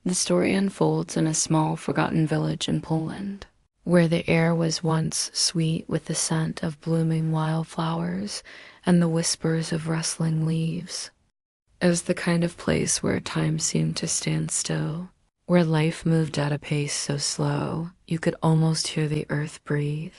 The story unfolds in a small, forgotten village in Poland, where the air was once sweet with the scent of blooming wildflowers and the whispers of rustling leaves. It was the kind of place where time seemed to stand still, where life moved at a pace so slow you could almost hear the earth breathe.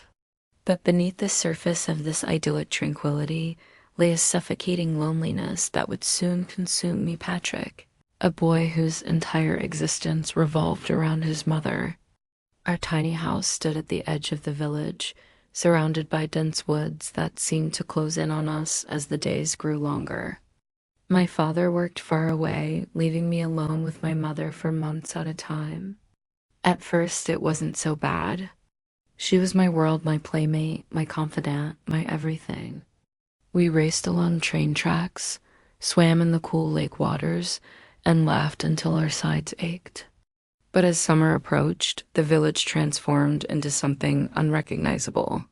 But beneath the surface of this idyllic tranquility lay a suffocating loneliness that would soon consume me, Patrick, a boy whose entire existence revolved around his mother. Our tiny house stood at the edge of the village, surrounded by dense woods that seemed to close in on us as the days grew longer. My father worked far away, leaving me alone with my mother for months at a time. At first, it wasn't so bad. She was my world, my playmate, my confidant, my everything. We raced along train tracks, swam in the cool lake waters, and laughed until our sides ached. But as summer approached, the village transformed into something unrecognizable.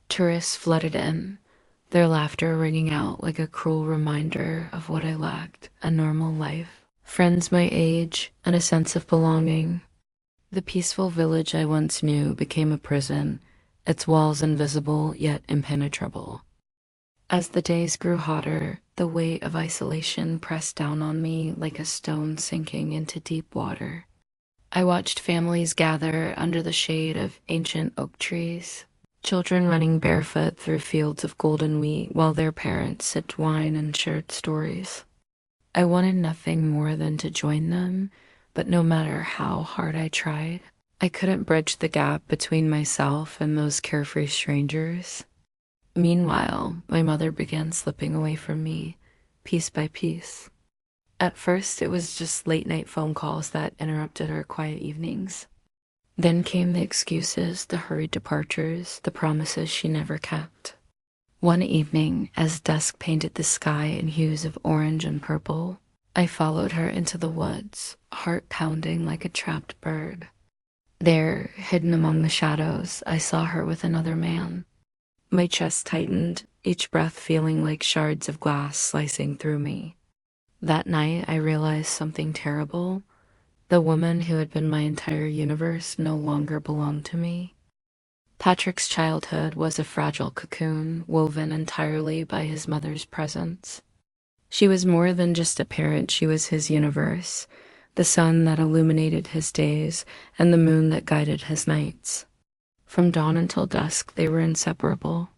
Tourists flooded in, their laughter ringing out like a cruel reminder of what I lacked: a normal life, friends my age, and a sense of belonging. The peaceful village I once knew became a prison, its walls invisible yet impenetrable. As the days grew hotter, the weight of isolation pressed down on me like a stone sinking into deep water. I watched families gather under the shade of ancient oak trees, children running barefoot through fields of golden wheat while their parents sipped wine and shared stories. I wanted nothing more than to join them, but no matter how hard I tried, I couldn't bridge the gap between myself and those carefree strangers. Meanwhile, my mother began slipping away from me, piece by piece. At first, it was just late-night phone calls that interrupted our quiet evenings. Then came the excuses, the hurried departures, the promises she never kept. One evening, as dusk painted the sky in hues of orange and purple, I followed her into the woods, heart pounding like a trapped bird. There, hidden among the shadows, I saw her with another man. My chest tightened, each breath feeling like shards of glass slicing through me. That night, I realized something terrible. The woman who had been my entire universe no longer belonged to me. Patrick's childhood was a fragile cocoon woven entirely by his mother's presence. She was more than just a parent, she was his universe, the sun that illuminated his days and the moon that guided his nights. From dawn until dusk, they were inseparable.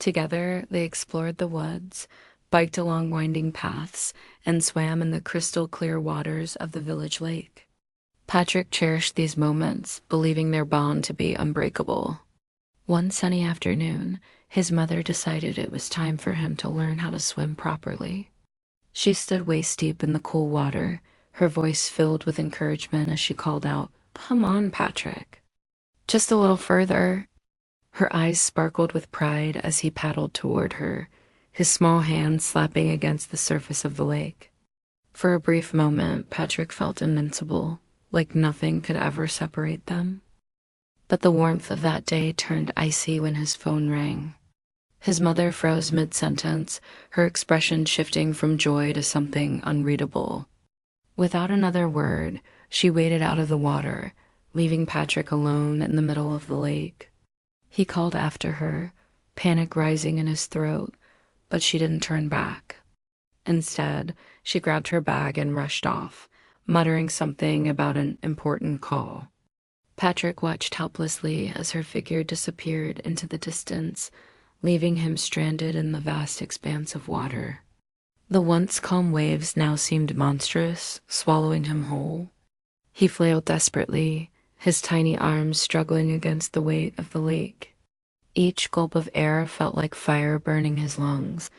Together, they explored the woods, biked along winding paths, and swam in the crystal-clear waters of the village lake. Patrick cherished these moments, believing their bond to be unbreakable. One sunny afternoon, his mother decided it was time for him to learn how to swim properly. She stood waist-deep in the cool water, her voice filled with encouragement as she called out, "Come on, Patrick. Just a little further." Her eyes sparkled with pride as he paddled toward her, his small hands slapping against the surface of the lake. For a brief moment, Patrick felt invincible, like nothing could ever separate them. But the warmth of that day turned icy when his phone rang. His mother froze mid-sentence, her expression shifting from joy to something unreadable. Without another word, she waded out of the water, leaving Patrick alone in the middle of the lake. He called after her, panic rising in his throat, but she didn't turn back. Instead, she grabbed her bag and rushed off, muttering something about an important call. Patrick watched helplessly as her figure disappeared into the distance, leaving him stranded in the vast expanse of water. The once calm waves now seemed monstrous, swallowing him whole. He flailed desperately, his tiny arms struggling against the weight of the lake. Each gulp of air felt like fire burning his lungs,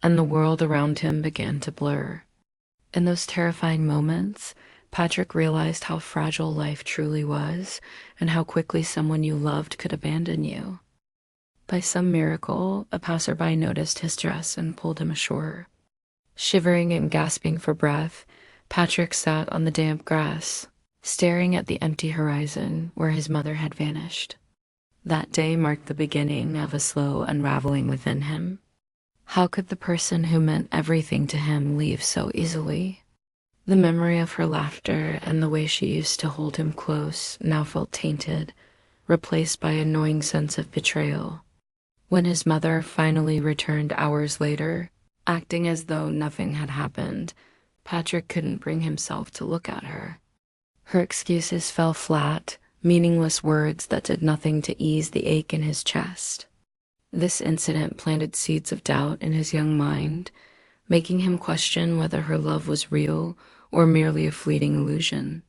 and the world around him began to blur. In those terrifying moments, Patrick realized how fragile life truly was, and how quickly someone you loved could abandon you. By some miracle, a passerby noticed his dress and pulled him ashore. Shivering and gasping for breath, Patrick sat on the damp grass, staring at the empty horizon where his mother had vanished. That day marked the beginning of a slow unraveling within him. How could the person who meant everything to him leave so easily? The memory of her laughter and the way she used to hold him close now felt tainted, replaced by a gnawing sense of betrayal. When his mother finally returned hours later, acting as though nothing had happened, Patrick couldn't bring himself to look at her. Her excuses fell flat, meaningless words that did nothing to ease the ache in his chest. This incident planted seeds of doubt in his young mind, making him question whether her love was real or merely a fleeting illusion.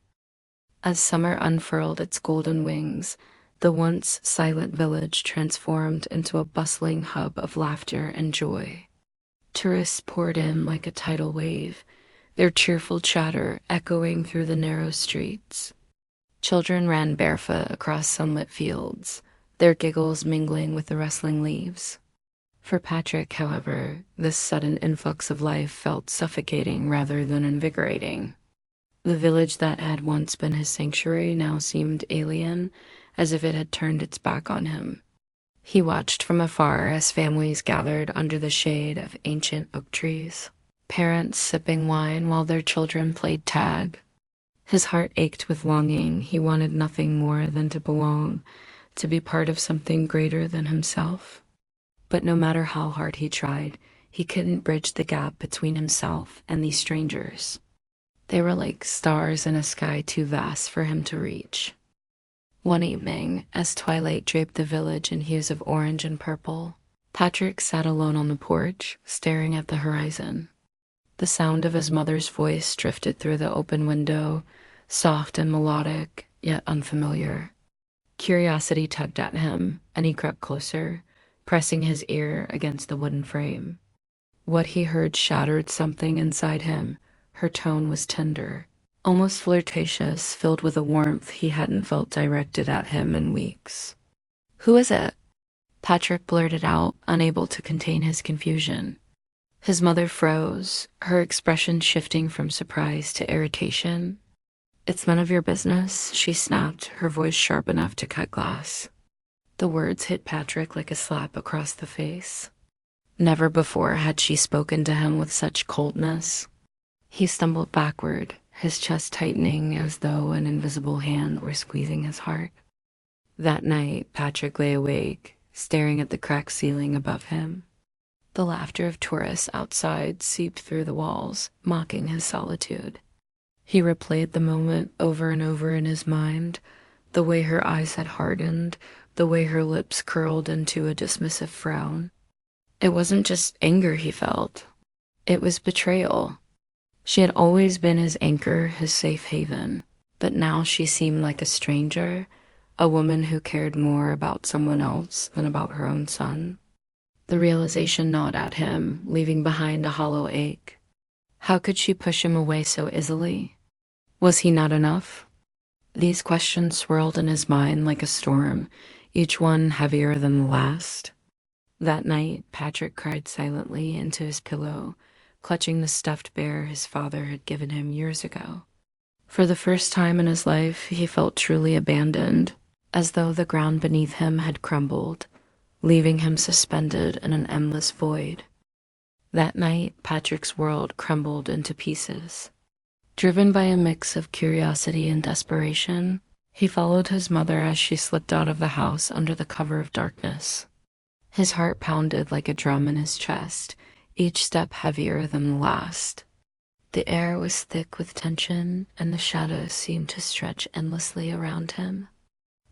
As summer unfurled its golden wings, the once silent village transformed into a bustling hub of laughter and joy. Tourists poured in like a tidal wave, their cheerful chatter echoing through the narrow streets. Children ran barefoot across sunlit fields, their giggles mingling with the rustling leaves. For Patrick, however, this sudden influx of life felt suffocating rather than invigorating. The village that had once been his sanctuary now seemed alien, as if it had turned its back on him. He watched from afar as families gathered under the shade of ancient oak trees, parents sipping wine while their children played tag. His heart ached with longing. He wanted nothing more than to belong, to be part of something greater than himself. But no matter how hard he tried, he couldn't bridge the gap between himself and these strangers. They were like stars in a sky too vast for him to reach. One evening, as twilight draped the village in hues of orange and purple, Patrick sat alone on the porch, staring at the horizon. The sound of his mother's voice drifted through the open window, soft and melodic, yet unfamiliar. Curiosity tugged at him, and he crept closer, pressing his ear against the wooden frame. What he heard shattered something inside him. Her tone was tender, almost flirtatious, filled with a warmth he hadn't felt directed at him in weeks. "Who is it?" Patrick blurted out, unable to contain his confusion. His mother froze, her expression shifting from surprise to irritation. "It's none of your business," she snapped, her voice sharp enough to cut glass. The words hit Patrick like a slap across the face. Never before had she spoken to him with such coldness. He stumbled backward, his chest tightening as though an invisible hand were squeezing his heart. That night, Patrick lay awake, staring at the cracked ceiling above him. The laughter of tourists outside seeped through the walls, mocking his solitude. He replayed the moment over and over in his mind, the way her eyes had hardened, the way her lips curled into a dismissive frown. It wasn't just anger he felt. It was betrayal. She had always been his anchor, his safe haven, but now she seemed like a stranger, a woman who cared more about someone else than about her own son. The realization gnawed at him, leaving behind a hollow ache. How could she push him away so easily? Was he not enough? These questions swirled in his mind like a storm, each one heavier than the last. That night, Patrick cried silently into his pillow, clutching the stuffed bear his father had given him years ago. For the first time in his life, he felt truly abandoned, as though the ground beneath him had crumbled, leaving him suspended in an endless void. That night, Patrick's world crumbled into pieces. Driven by a mix of curiosity and desperation, he followed his mother as she slipped out of the house under the cover of darkness. His heart pounded like a drum in his chest, each step heavier than the last. The air was thick with tension, and the shadows seemed to stretch endlessly around him.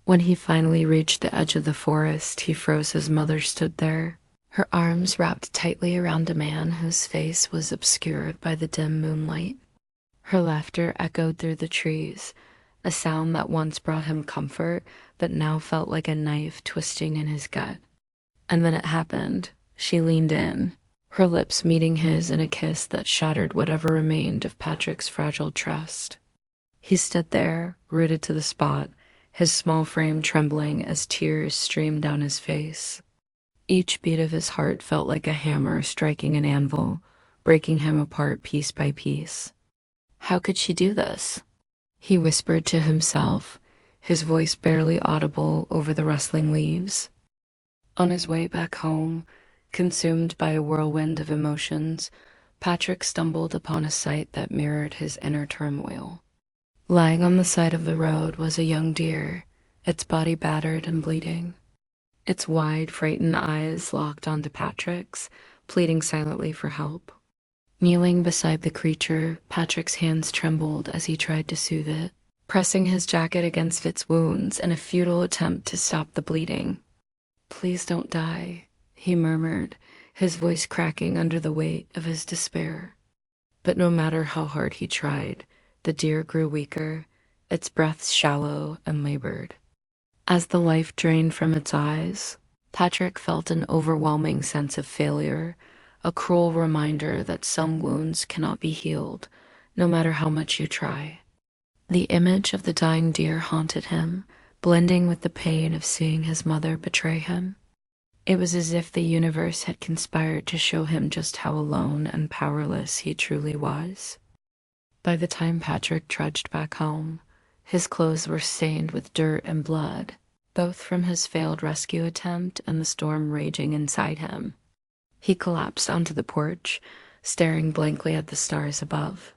When he finally reached the edge of the forest, he froze. His mother stood there, her arms wrapped tightly around a man whose face was obscured by the dim moonlight. Her laughter echoed through the trees, a sound that once brought him comfort, but now felt like a knife twisting in his gut. And then it happened. She leaned in, her lips meeting his in a kiss that shattered whatever remained of Patrick's fragile trust. He stood there, rooted to the spot, his small frame trembling as tears streamed down his face. Each beat of his heart felt like a hammer striking an anvil, breaking him apart piece by piece. How could she do this? He whispered to himself, his voice barely audible over the rustling leaves. On his way back home, consumed by a whirlwind of emotions, Patrick stumbled upon a sight that mirrored his inner turmoil. Lying on the side of the road was a young deer, its body battered and bleeding. Its wide, frightened eyes locked onto Patrick's, pleading silently for help. Kneeling beside the creature, Patrick's hands trembled as he tried to soothe it, pressing his jacket against its wounds in a futile attempt to stop the bleeding. "Please don't die," he murmured, his voice cracking under the weight of his despair. But no matter how hard he tried, the deer grew weaker, its breath shallow and labored. As the life drained from its eyes, Patrick felt an overwhelming sense of failure, a cruel reminder that some wounds cannot be healed, no matter how much you try. The image of the dying deer haunted him, blending with the pain of seeing his mother betray him. It was as if the universe had conspired to show him just how alone and powerless he truly was. By the time Patrick trudged back home, his clothes were stained with dirt and blood, both from his failed rescue attempt and the storm raging inside him. He collapsed onto the porch, staring blankly at the stars above.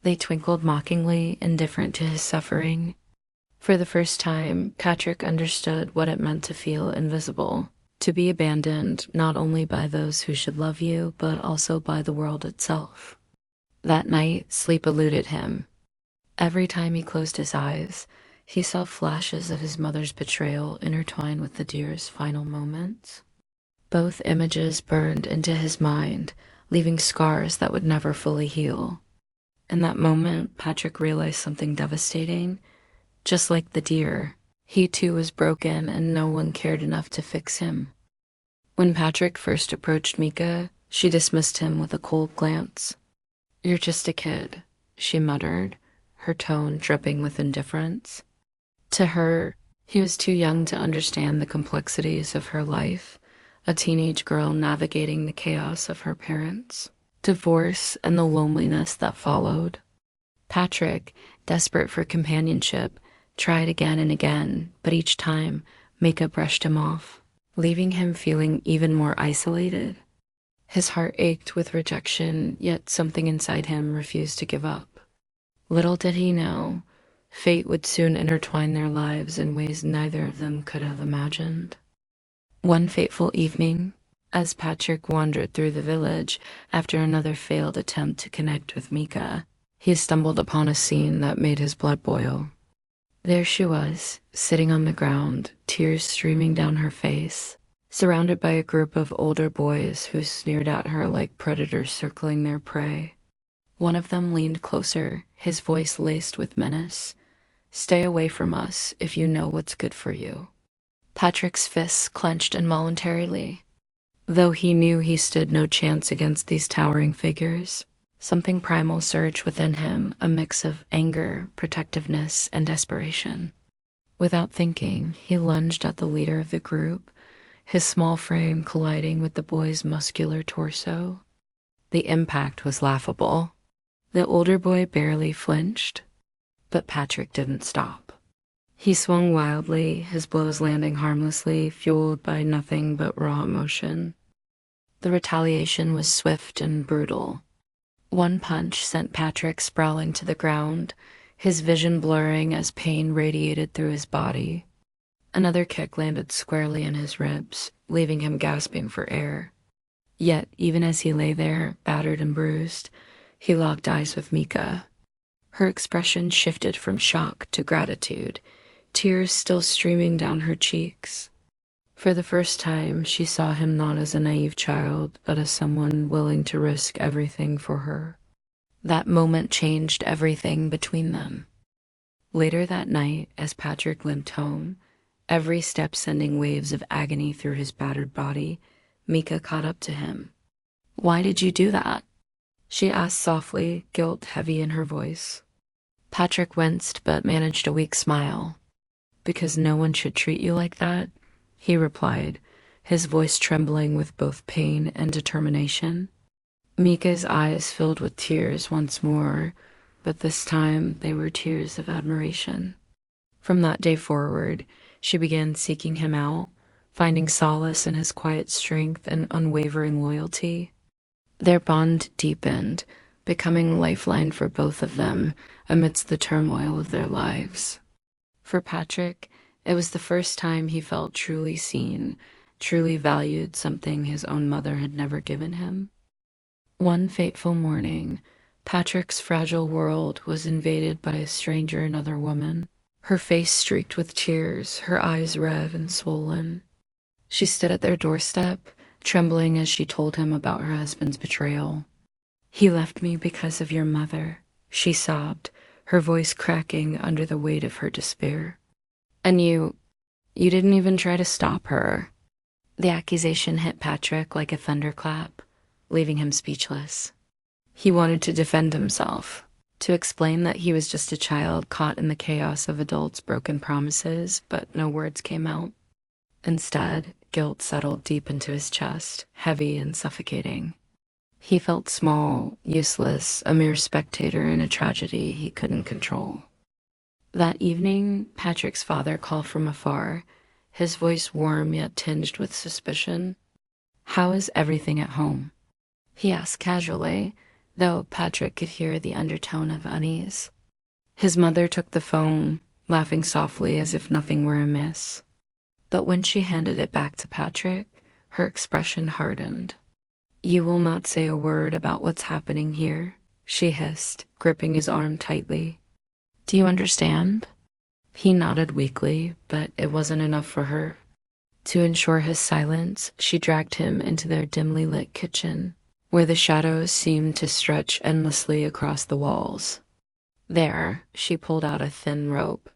They twinkled mockingly, indifferent to his suffering. For the first time, Patrick understood what it meant to feel invisible, to be abandoned not only by those who should love you, but also by the world itself. That night, sleep eluded him. Every time he closed his eyes, he saw flashes of his mother's betrayal intertwined with the deer's final moments. Both images burned into his mind, leaving scars that would never fully heal. In that moment, Patrick realized something devastating. Just like the deer, he too was broken and no one cared enough to fix him. When Patrick first approached Mika, she dismissed him with a cold glance. "You're just a kid," she muttered, her tone dripping with indifference. To her, he was too young to understand the complexities of her life, a teenage girl navigating the chaos of her parents, divorce, and the loneliness that followed. Patrick, desperate for companionship, tried again and again, but each time, Mika brushed him off, leaving him feeling even more isolated. His heart ached with rejection, yet something inside him refused to give up. Little did he know, fate would soon intertwine their lives in ways neither of them could have imagined. One fateful evening, as Patrick wandered through the village after another failed attempt to connect with Mika, he stumbled upon a scene that made his blood boil. There she was, sitting on the ground, tears streaming down her face, surrounded by a group of older boys who sneered at her like predators circling their prey. One of them leaned closer, his voice laced with menace. "Stay away from us if you know what's good for you." Patrick's fists clenched involuntarily. Though he knew he stood no chance against these towering figures, something primal surged within him, a mix of anger, protectiveness, and desperation. Without thinking, he lunged at the leader of the group, his small frame colliding with the boy's muscular torso. The impact was laughable. The older boy barely flinched, but Patrick didn't stop. He swung wildly, his blows landing harmlessly, fueled by nothing but raw emotion. The retaliation was swift and brutal. One punch sent Patrick sprawling to the ground, his vision blurring as pain radiated through his body. Another kick landed squarely in his ribs, leaving him gasping for air. Yet, even as he lay there, battered and bruised, he locked eyes with Mika. Her expression shifted from shock to gratitude, tears still streaming down her cheeks. For the first time, she saw him not as a naive child, but as someone willing to risk everything for her. That moment changed everything between them. Later that night, as Patrick limped home, every step sending waves of agony through his battered body, Mika caught up to him. "Why did you do that?" she asked softly, guilt heavy in her voice. Patrick winced but managed a weak smile. "Because no one should treat you like that," he replied, his voice trembling with both pain and determination. Mika's eyes filled with tears once more, but this time they were tears of admiration. From that day forward, she began seeking him out, finding solace in his quiet strength and unwavering loyalty. Their bond deepened, becoming a lifeline for both of them amidst the turmoil of their lives. For Patrick, it was the first time he felt truly seen, truly valued, something his own mother had never given him. One fateful morning, Patrick's fragile world was invaded by a stranger, another woman. Her face streaked with tears, her eyes red and swollen. She stood at their doorstep, trembling as she told him about her husband's betrayal. "He left me because of your mother," she sobbed, her voice cracking under the weight of her despair. "And you didn't even try to stop her." The accusation hit Patrick like a thunderclap, leaving him speechless. He wanted to defend himself, to explain that he was just a child caught in the chaos of adults' broken promises, but no words came out. Instead, guilt settled deep into his chest, heavy and suffocating. He felt small, useless, a mere spectator in a tragedy he couldn't control. That evening, Patrick's father called from afar, his voice warm yet tinged with suspicion. "How is everything at home?" he asked casually, though Patrick could hear the undertone of unease. His mother took the phone, laughing softly as if nothing were amiss. But when she handed it back to Patrick, her expression hardened. "You will not say a word about what's happening here," she hissed, gripping his arm tightly. "Do you understand?" He nodded weakly, but it wasn't enough for her. To ensure his silence, she dragged him into their dimly lit kitchen, where the shadows seemed to stretch endlessly across the walls. There, she pulled out a thin rope,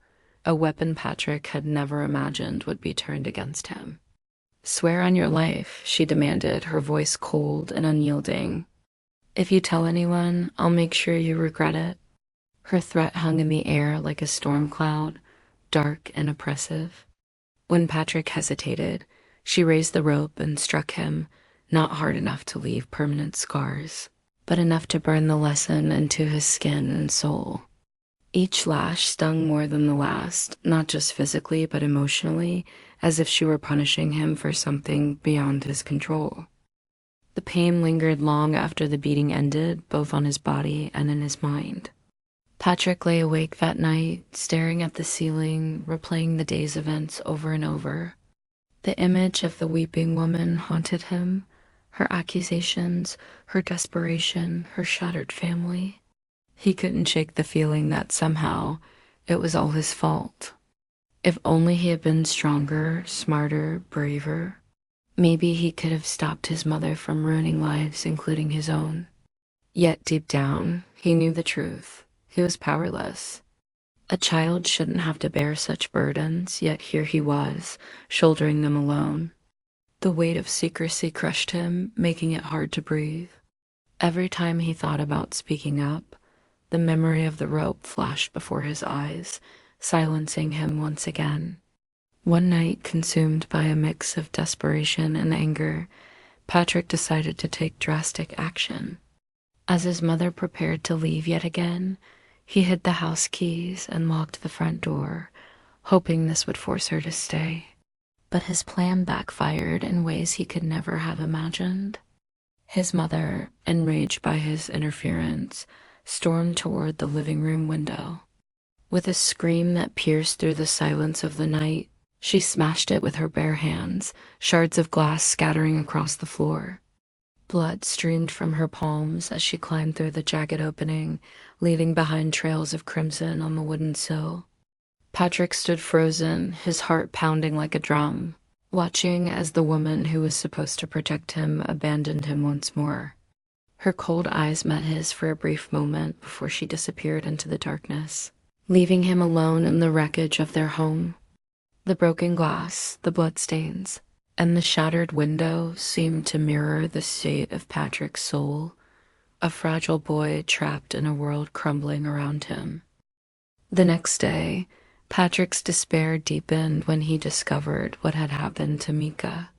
a weapon Patrick had never imagined would be turned against him. "Swear on your life," she demanded, her voice cold and unyielding. "If you tell anyone, I'll make sure you regret it." Her threat hung in the air like a storm cloud, dark and oppressive. When Patrick hesitated, she raised the rope and struck him, not hard enough to leave permanent scars, but enough to burn the lesson into his skin and soul. Each lash stung more than the last, not just physically but emotionally, as if she were punishing him for something beyond his control. The pain lingered long after the beating ended, both on his body and in his mind. Patrick lay awake that night, staring at the ceiling, replaying the day's events over and over. The image of the weeping woman haunted him, her accusations, her desperation, her shattered family. He couldn't shake the feeling that somehow it was all his fault. If only he had been stronger, smarter, braver, maybe he could have stopped his mother from ruining lives, including his own. Yet deep down, he knew the truth. He was powerless. A child shouldn't have to bear such burdens, yet here he was, shouldering them alone. The weight of secrecy crushed him, making it hard to breathe. Every time he thought about speaking up, the memory of the rope flashed before his eyes, silencing him once again. One night, consumed by a mix of desperation and anger, Patrick decided to take drastic action. As his mother prepared to leave yet again, he hid the house keys and locked the front door, hoping this would force her to stay. But his plan backfired in ways he could never have imagined. His mother, enraged by his interference, stormed toward the living room window. With a scream that pierced through the silence of the night, she smashed it with her bare hands, shards of glass scattering across the floor. Blood streamed from her palms as she climbed through the jagged opening, leaving behind trails of crimson on the wooden sill. Patrick stood frozen, his heart pounding like a drum, watching as the woman who was supposed to protect him abandoned him once more. Her cold eyes met his for a brief moment before she disappeared into the darkness, leaving him alone in the wreckage of their home. The broken glass, the bloodstains, and the shattered window seemed to mirror the state of Patrick's soul, a fragile boy trapped in a world crumbling around him. The next day, Patrick's despair deepened when he discovered what had happened to Mika.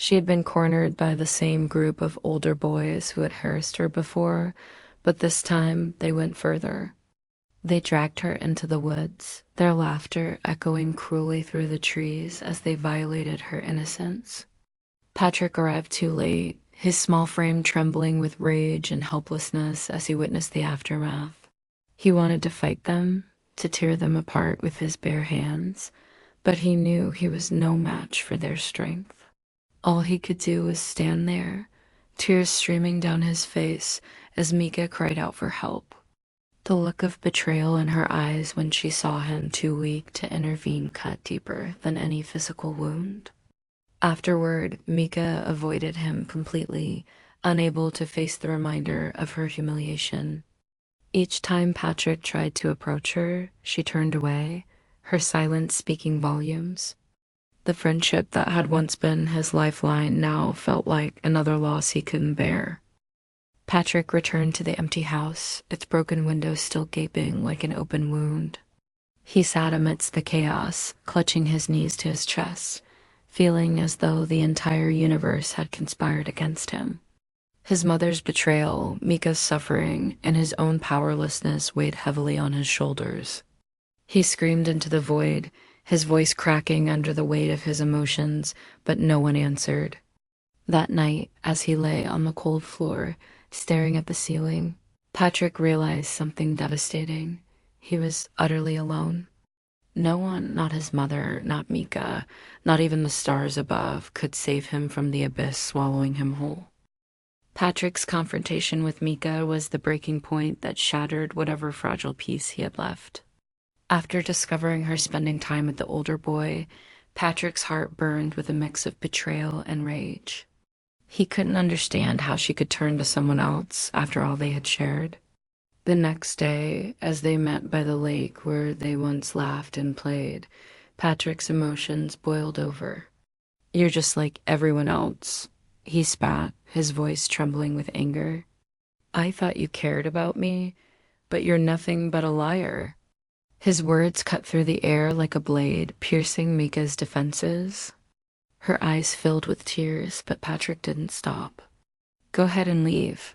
She had been cornered by the same group of older boys who had harassed her before, but this time they went further. They dragged her into the woods, their laughter echoing cruelly through the trees as they violated her innocence. Patrick arrived too late, his small frame trembling with rage and helplessness as he witnessed the aftermath. He wanted to fight them, to tear them apart with his bare hands, but he knew he was no match for their strength. All he could do was stand there, tears streaming down his face as Mika cried out for help. The look of betrayal in her eyes when she saw him too weak to intervene cut deeper than any physical wound. Afterward, Mika avoided him completely, unable to face the reminder of her humiliation. Each time Patrick tried to approach her, she turned away, her silence speaking volumes. The friendship that had once been his lifeline now felt like another loss he couldn't bear. Patrick returned to the empty house, its broken windows still gaping like an open wound. He sat amidst the chaos, clutching his knees to his chest, feeling as though the entire universe had conspired against him. His mother's betrayal, Mika's suffering, and his own powerlessness weighed heavily on his shoulders. He screamed into the void, his voice cracking under the weight of his emotions, but no one answered. That night, as he lay on the cold floor, staring at the ceiling, Patrick realized something devastating. He was utterly alone. No one, not his mother, not Mika, not even the stars above, could save him from the abyss swallowing him whole. Patrick's confrontation with Mika was the breaking point that shattered whatever fragile peace he had left. After discovering her spending time with the older boy, Patrick's heart burned with a mix of betrayal and rage. He couldn't understand how she could turn to someone else after all they had shared. The next day, as they met by the lake where they once laughed and played, Patrick's emotions boiled over. "You're just like everyone else," he spat, his voice trembling with anger. "I thought you cared about me, but you're nothing but a liar." His words cut through the air like a blade, piercing Mika's defenses. Her eyes filled with tears, but Patrick didn't stop. "Go ahead and leave.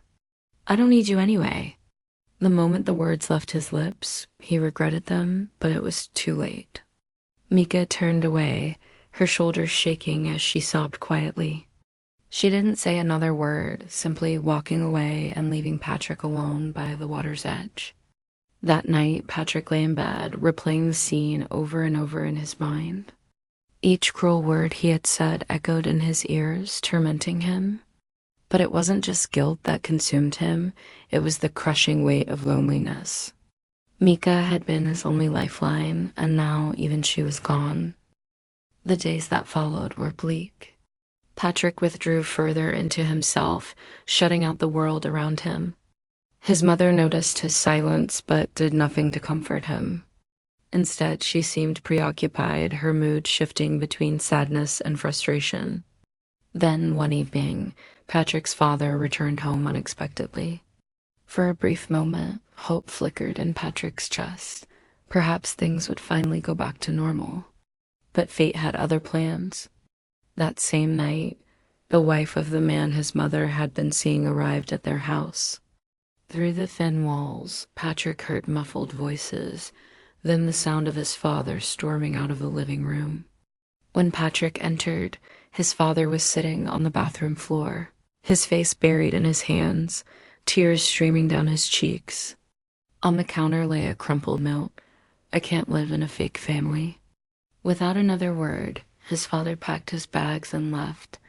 I don't need you anyway." The moment the words left his lips, he regretted them, but it was too late. Mika turned away, her shoulders shaking as she sobbed quietly. She didn't say another word, simply walking away and leaving Patrick alone by the water's edge. That night, Patrick lay in bed, replaying the scene over and over in his mind. Each cruel word he had said echoed in his ears, tormenting him. But it wasn't just guilt that consumed him, it was the crushing weight of loneliness. Mika had been his only lifeline, and now even she was gone. The days that followed were bleak. Patrick withdrew further into himself, shutting out the world around him. His mother noticed his silence, but did nothing to comfort him. Instead, she seemed preoccupied, her mood shifting between sadness and frustration. Then, one evening, Patrick's father returned home unexpectedly. For a brief moment, hope flickered in Patrick's chest. Perhaps things would finally go back to normal. But fate had other plans. That same night, the wife of the man his mother had been seeing arrived at their house. Through the thin walls, Patrick heard muffled voices, then the sound of his father storming out of the living room. When Patrick entered, his father was sitting on the bathroom floor, his face buried in his hands, tears streaming down his cheeks. On the counter lay a crumpled note. "I can't live in a fake family." Without another word, his father packed his bags and left,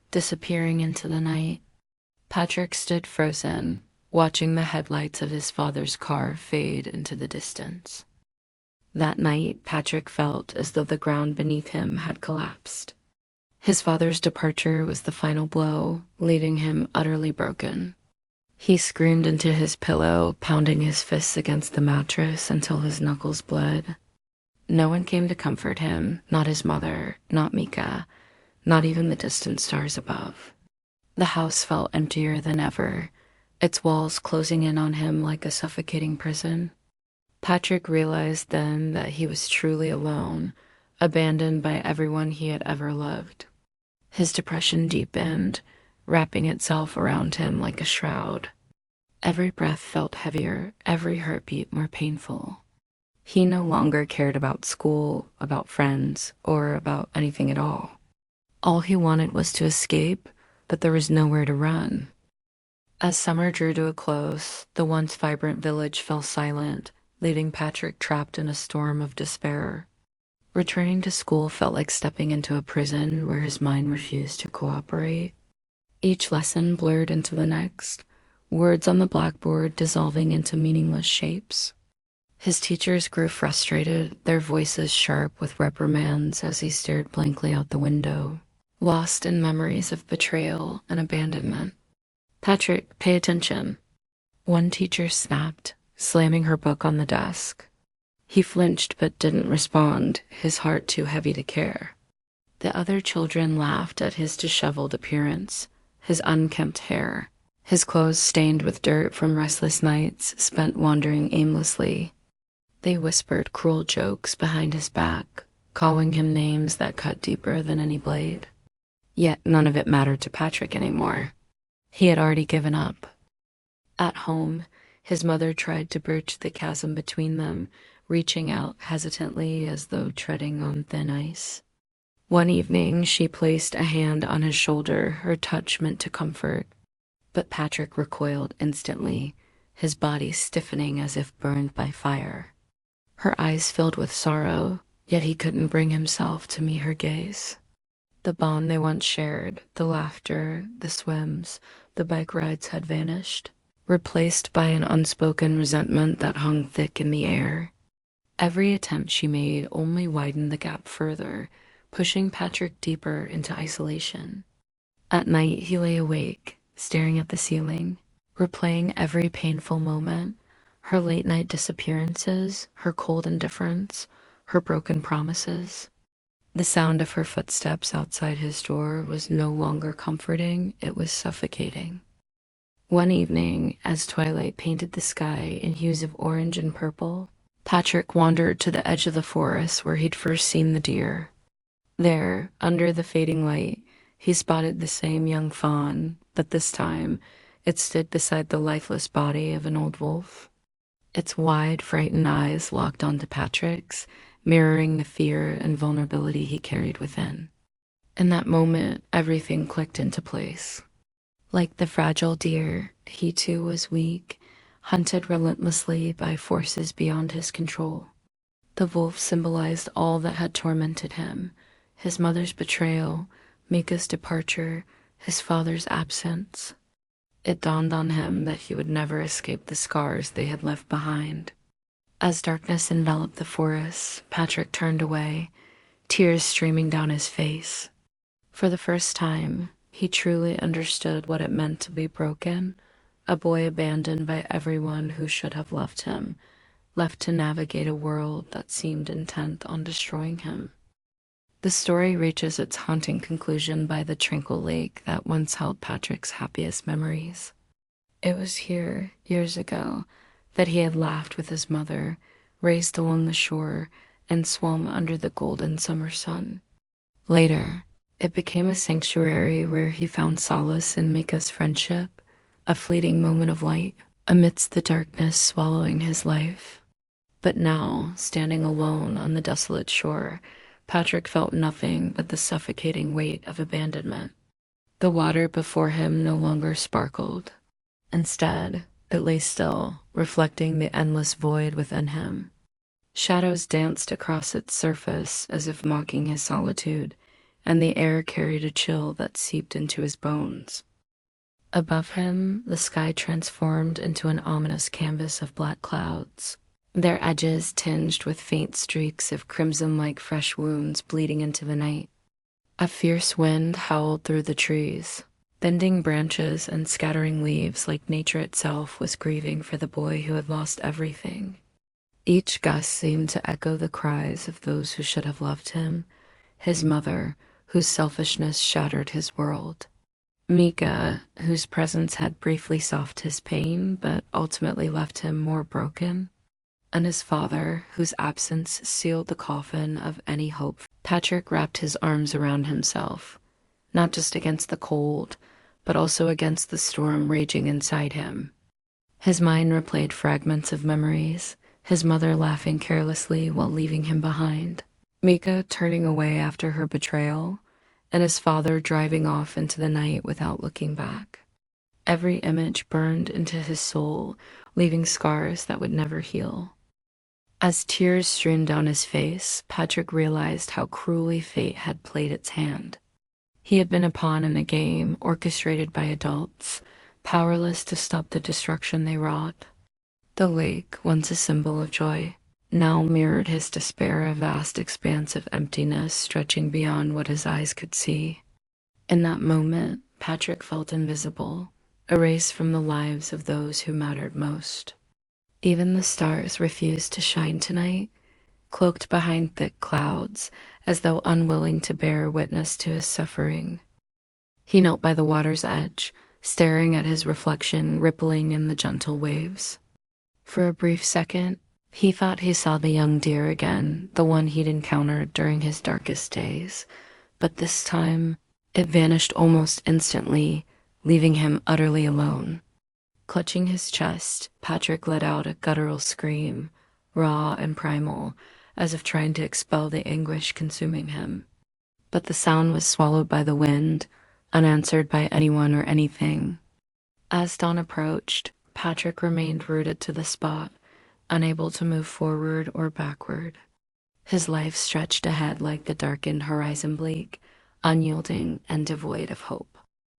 disappearing into the night. Patrick stood frozen, watching the headlights of his father's car fade into the distance. That night, Patrick felt as though the ground beneath him had collapsed. His father's departure was the final blow, leaving him utterly broken. He screamed into his pillow, pounding his fists against the mattress until his knuckles bled. No one came to comfort him, not his mother, not Mika, not even the distant stars above. The house felt emptier than ever, its walls closing in on him like a suffocating prison. Patrick realized then that he was truly alone, abandoned by everyone he had ever loved. His depression deepened, wrapping itself around him like a shroud. Every breath felt heavier, every heartbeat more painful. He no longer cared about school, about friends, or about anything at all. All he wanted was to escape, but there was nowhere to run. As summer drew to a close, the once vibrant village fell silent, leaving Patrick trapped in a storm of despair. Returning to school felt like stepping into a prison where his mind refused to cooperate. Each lesson blurred into the next, words on the blackboard dissolving into meaningless shapes. His teachers grew frustrated, their voices sharp with reprimands as he stared blankly out the window, lost in memories of betrayal and abandonment. "Patrick, pay attention." One teacher snapped, slamming her book on the desk. He flinched but didn't respond, his heart too heavy to care. The other children laughed at his disheveled appearance, his unkempt hair, his clothes stained with dirt from restless nights spent wandering aimlessly. They whispered cruel jokes behind his back, calling him names that cut deeper than any blade. Yet none of it mattered to Patrick anymore. He had already given up. At home, his mother tried to bridge the chasm between them, reaching out hesitantly as though treading on thin ice. One evening, she placed a hand on his shoulder, her touch meant to comfort. But Patrick recoiled instantly, his body stiffening as if burned by fire. Her eyes filled with sorrow, yet he couldn't bring himself to meet her gaze. The bond they once shared, the laughter, the swims, the bike rides had vanished, replaced by an unspoken resentment that hung thick in the air. Every attempt she made only widened the gap further, pushing Patrick deeper into isolation. At night he lay awake, staring at the ceiling, replaying every painful moment, her late-night disappearances, her cold indifference, her broken promises. The sound of her footsteps outside his door was no longer comforting, it was suffocating. One evening, as twilight painted the sky in hues of orange and purple, Patrick wandered to the edge of the forest where he'd first seen the deer. There, under the fading light, he spotted the same young fawn, but this time it stood beside the lifeless body of an old wolf. Its wide, frightened eyes locked onto Patrick's, mirroring the fear and vulnerability he carried within. In that moment, everything clicked into place. Like the fragile deer, he too was weak, hunted relentlessly by forces beyond his control. The wolf symbolized all that had tormented him: his mother's betrayal, Mika's departure, his father's absence. It dawned on him that he would never escape the scars they had left behind. As darkness enveloped the forest, Patrick turned away, tears streaming down his face. For the first time, he truly understood what it meant to be broken, a boy abandoned by everyone who should have loved him, left to navigate a world that seemed intent on destroying him. The story reaches its haunting conclusion by the tranquil lake that once held Patrick's happiest memories. It was here, years ago, that he had laughed with his mother, raced along the shore, and swum under the golden summer sun. Later, it became a sanctuary where he found solace in Mika's friendship, a fleeting moment of light amidst the darkness swallowing his life. But now, standing alone on the desolate shore, Patrick felt nothing but the suffocating weight of abandonment. The water before him no longer sparkled. Instead, it lay still, reflecting the endless void within him. Shadows danced across its surface as if mocking his solitude, and the air carried a chill that seeped into his bones. Above him, the sky transformed into an ominous canvas of black clouds, their edges tinged with faint streaks of crimson like fresh wounds bleeding into the night. A fierce wind howled through the trees, bending branches and scattering leaves like nature itself was grieving for the boy who had lost everything. Each gust seemed to echo the cries of those who should have loved him, his mother, whose selfishness shattered his world, Mika, whose presence had briefly softened his pain but ultimately left him more broken, and his father, whose absence sealed the coffin of any hope. Patrick wrapped his arms around himself, not just against the cold, but also against the storm raging inside him. His mind replayed fragments of memories, his mother laughing carelessly while leaving him behind, Mika turning away after her betrayal, and his father driving off into the night without looking back. Every image burned into his soul, leaving scars that would never heal. As tears streamed down his face, Patrick realized how cruelly fate had played its hand. He had been a pawn in a game orchestrated by adults, powerless to stop the destruction they wrought. The lake, once a symbol of joy, now mirrored his despair, a vast expanse of emptiness stretching beyond what his eyes could see. In that moment, Patrick felt invisible, erased from the lives of those who mattered most. Even the stars refused to shine tonight, cloaked behind thick clouds, as though unwilling to bear witness to his suffering. He knelt by the water's edge, staring at his reflection rippling in the gentle waves. For a brief second, he thought he saw the young deer again, the one he'd encountered during his darkest days. But this time, it vanished almost instantly, leaving him utterly alone. Clutching his chest, Patrick let out a guttural scream, raw and primal, as if trying to expel the anguish consuming him. But the sound was swallowed by the wind, unanswered by anyone or anything. As dawn approached, Patrick remained rooted to the spot, unable to move forward or backward. His life stretched ahead like the darkened horizon, bleak, unyielding, and devoid of hope.